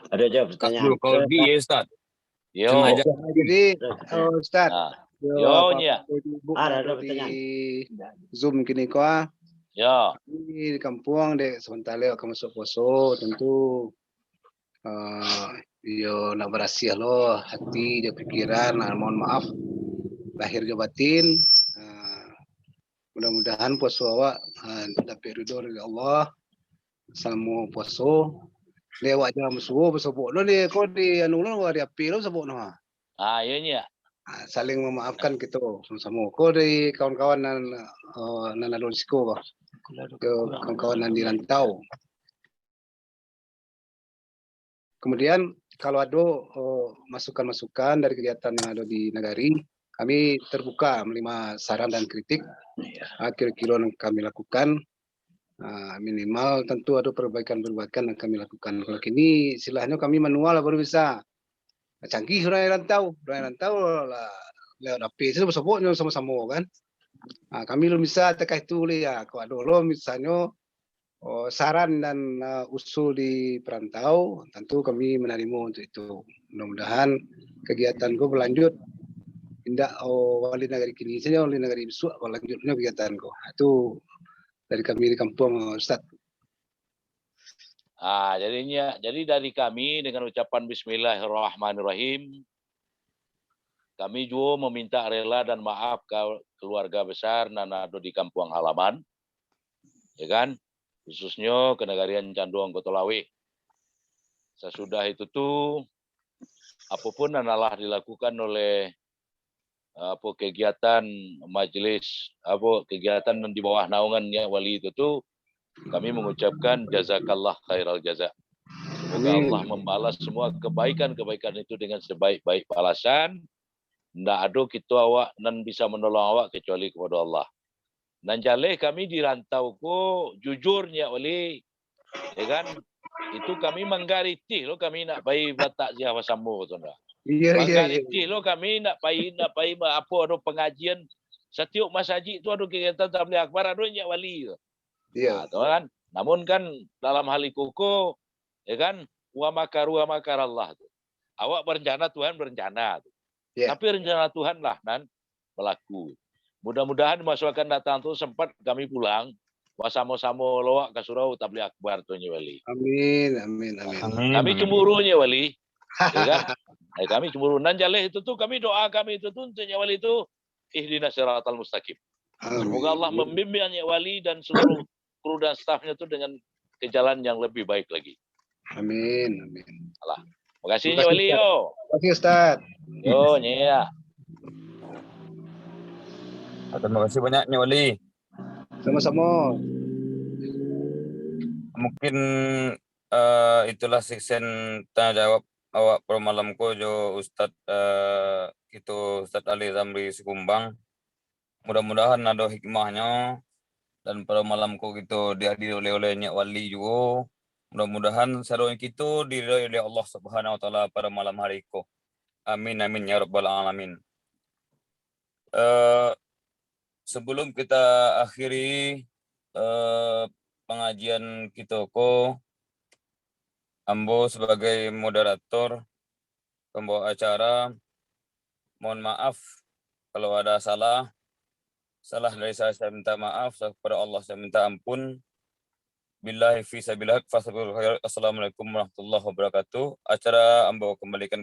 Ada jawab pertanyaan. Kalau dia Ustaz. Yo. Sengaja. Jadi Ustaz, Yo nya. Ada pertanyaan. Di Zoom kini ko Ya. di kampung dek sebentar lewat kamu masuk poso tentu yo nak berasih lo hati jo pikiran, mohon maaf lahir jo batin. Mudah-mudahan puasa awak dapat ridho dari Allah. Selama puasa lewat jam subuh bersebut lo ni ko di anu lo hari api lo sebut no. Iya nya. Saling memaafkan kita sama-sama. Ko dari kawan-kawan nan alun siko ba. Kawan-kawan nan di rantau. Kemudian kalau ada masukan-masukan dari kegiatan yang ada di Nagari, kami terbuka menerima saran dan kritik. Kira-kira yang kami lakukan minimal tentu ada perbaikan-perbaikan yang kami lakukan. Kalau kini istilahnya kami manual baru bisa. Canggih orang rantau lah lewat HP itu sebutnya sama-sama kan. Kami belum bisa terkait itu ya. Kalau ada lo misalnya saran dan usul di perantau, tentu kami menerima untuk itu. Mudah-mudahan kegiatanku berlanjut. Tidak wali negari kini saja, wali negari besok berlanjutnya kegiatanku. Itu dari kami di kampung, Ustaz. Jadi dari kami dengan ucapan Bismillahirrahmanirrahim, kami juga meminta rela dan maaf ke keluarga besar dan ada di kampung halaman, ya kan, khususnya ke Negarian Canduang Kotolawe. Sesudah itu tuh apapun yang telah dilakukan oleh kegiatan majelis, kegiatan di bawah naungannya wali itu tuh, kami mengucapkan jazakallah khairal jaza. Semoga Allah membalas semua kebaikan-kebaikan itu dengan sebaik-baik balasan. Ndak ada kita awak nan bisa menolong awak kecuali kepada Allah. Dan jaleh kami di rantau ko jujurnya oleh, ya kan? Itu kami menggariti lo kami nak pai takziah bersama tu ndak. Menggariti lo kami nak pai apa ada pengajian setiap masjid itu ada kegiatan tabligh akbar ada nya wali tu. Iya, kan? Namun kan dalam hal ikuku, ya kan, wa makar Allah. Awak berencana, Tuhan berencana. Tapi rencana Tuhan lah nan berlaku. Mudah-mudahan masa akan datang tu sempat kami pulang Wasamo-samo loak ka surau tabli akbar tu nya wali. Amin, amin, amin. Kami cemburunya wali. Ya kan? Kami cemburu. Dan jaleh itu tuh kami doa kami itu tuh untuk wali itu ihdinas siratal mustaqim. Semoga Allah membimbing wali dan seluruh kru dan stafnya itu dengan ke jalan yang lebih baik lagi. Amin, amin. Allah. Makasih nya wali yo. Terima kasih Ustaz. Yo nya. Terima kasih banyaknya Wali. Sama-sama. Mungkin itulah section tanya jawab awak pada malamku jo Ustaz itu Ustaz Ali Zamri Sikumbang. Mudah-mudahan ada hikmahnya dan pada malamku gitu dihadiri oleh Nyak Wali juga. Mudah-mudahan sarung kita diridhai oleh Allah Subhanahu wa taala pada malam hari itu. Amin amin ya rabbal alamin. Sebelum kita akhiri pengajian kita Ambo sebagai moderator pembawa acara, mohon maaf kalau ada salah dari saya minta maaf, kepada Allah saya minta ampun. Billahi fi sabilillah, fasabiru khair. Assalamualaikum warahmatullahi wabarakatuh. Acara Ambo kembalikan